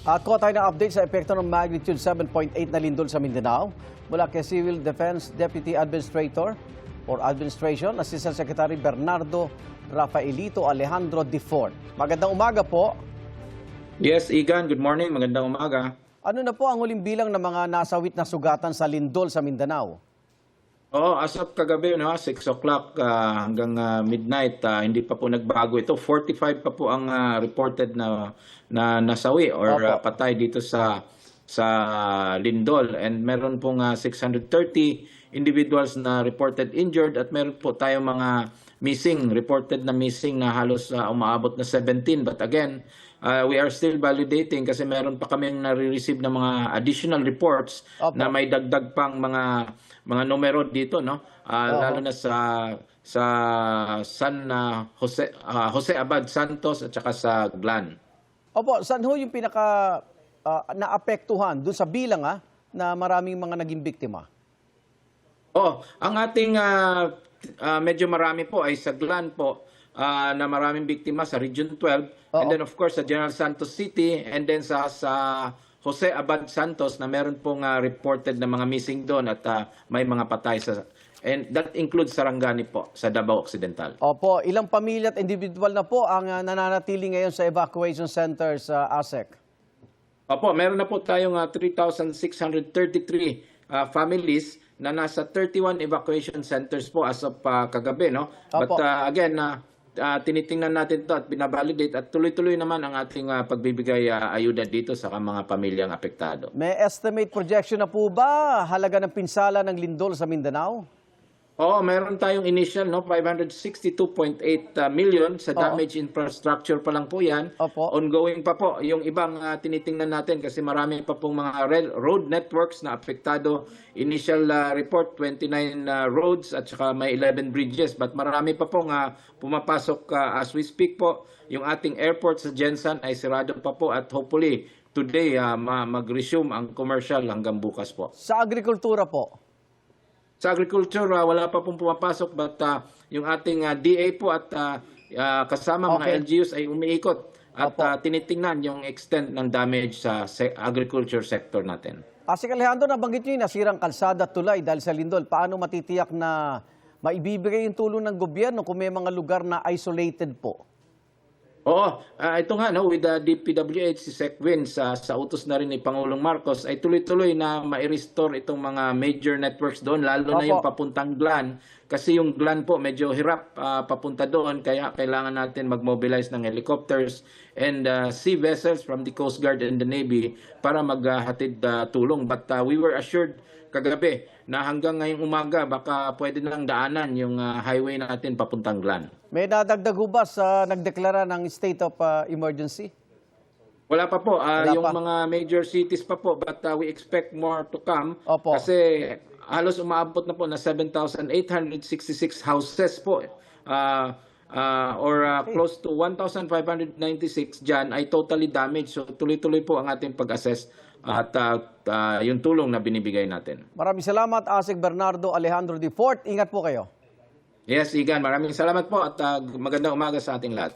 At kuha tayo ng update sa epekto ng magnitude 7.8 na lindol sa Mindanao mula kay Civil Defense Deputy Administrator or Administration, Assistant Secretary Bernardo Rafaelito Alejandro Difort. Magandang umaga po. Yes, Igan. Good morning. Magandang umaga. Ano na po ang huling bilang ng mga nasawit na sugatan sa lindol sa Mindanao? Oo, as of kagabi, 6 o'clock hanggang midnight, hindi pa po nagbago ito. 45 pa po ang reported na nasawi or patay dito sa lindol. And meron pong 630 individuals na reported injured at meron po tayong mga reported na missing na halos umaabot na 17. But again, we are still validating kasi meron pa kaming nare-receive na mga additional reports na may dagdag pang mga numero dito, no? Lalo na sa San Jose Abad Santos at saka sa Glan. Opo, saan ho yung pinaka naapektuhan doon sa bilang na maraming mga naging biktima? Ang ating medyo marami po ay sa Glan po na maraming biktima sa Region 12 and then of course sa General Santos City and then sa Jose Abad Santos na meron pong reported na mga missing doon at may mga patay and that includes Sarangani po sa Davao Occidental. Opo, ilang pamilya at individual na po ang nananatili ngayon sa evacuation center sa ASEC? Opo, meron na po tayong 3,633 families na nasa 31 evacuation centers po as of kagabi, no? But again, tinitingnan natin to at binabalidate at tuloy-tuloy naman ang ating pagbibigay ayuda dito sa mga pamilyang apektado. May estimate projection na po ba halaga ng pinsala ng lindol sa Mindanao? Oo, meron tayong initial 562.8 million sa damage infrastructure pa lang po yan. Ongoing pa po yung ibang tinitingnan natin kasi marami pa pong mga road networks na apektado. Initial report 29 roads at saka may 11 bridges but marami pa pong pumapasok as we speak po. Yung ating airport sa Jensan ay sirado pa po at hopefully today mag-resume ang commercial hanggang bukas po. Sa agrikultura po? Sa agriculture, wala pa pong pumapasok but yung ating DA po at kasama mga LGUs ay umiikot at tinitingnan yung extent ng damage sa agriculture sector natin. Asik Alejandro, nabanggit nyo yung nasirang kalsada at tulay dahil sa lindol. Paano matitiyak na maibibigay yung tulong ng gobyerno kung may mga lugar na isolated po? Oo, ito nga with the DPWH, si SecWin sa utos na rin ni Pangulong Marcos ay tuloy-tuloy na ma-restore itong mga major networks doon, lalo na yung papuntang Glan. Kasi yung Glan po medyo hirap papunta doon, kaya kailangan natin mag-mobilize ng helicopters and sea vessels from the Coast Guard and the Navy para maghatid tulong. But we were assured kagabi na hanggang ngayong umaga baka pwede na lang daanan yung highway natin papuntang Glan. May nadagdag ba sa nagdeklara ng state of emergency? Wala pa po. Yung mga major cities pa po but we expect more to come. Kasi halos umaabot na po na 7,866 houses po or close to 1,596 dyan ay totally damaged. So tuloy-tuloy po ang ating pag-assess at yung tulong na binibigay natin. Maraming salamat, ASEC Bernardo Alejandro Difort. Ingat po kayo. Yes, Igan. Maraming salamat po at magandang umaga sa ating lahat.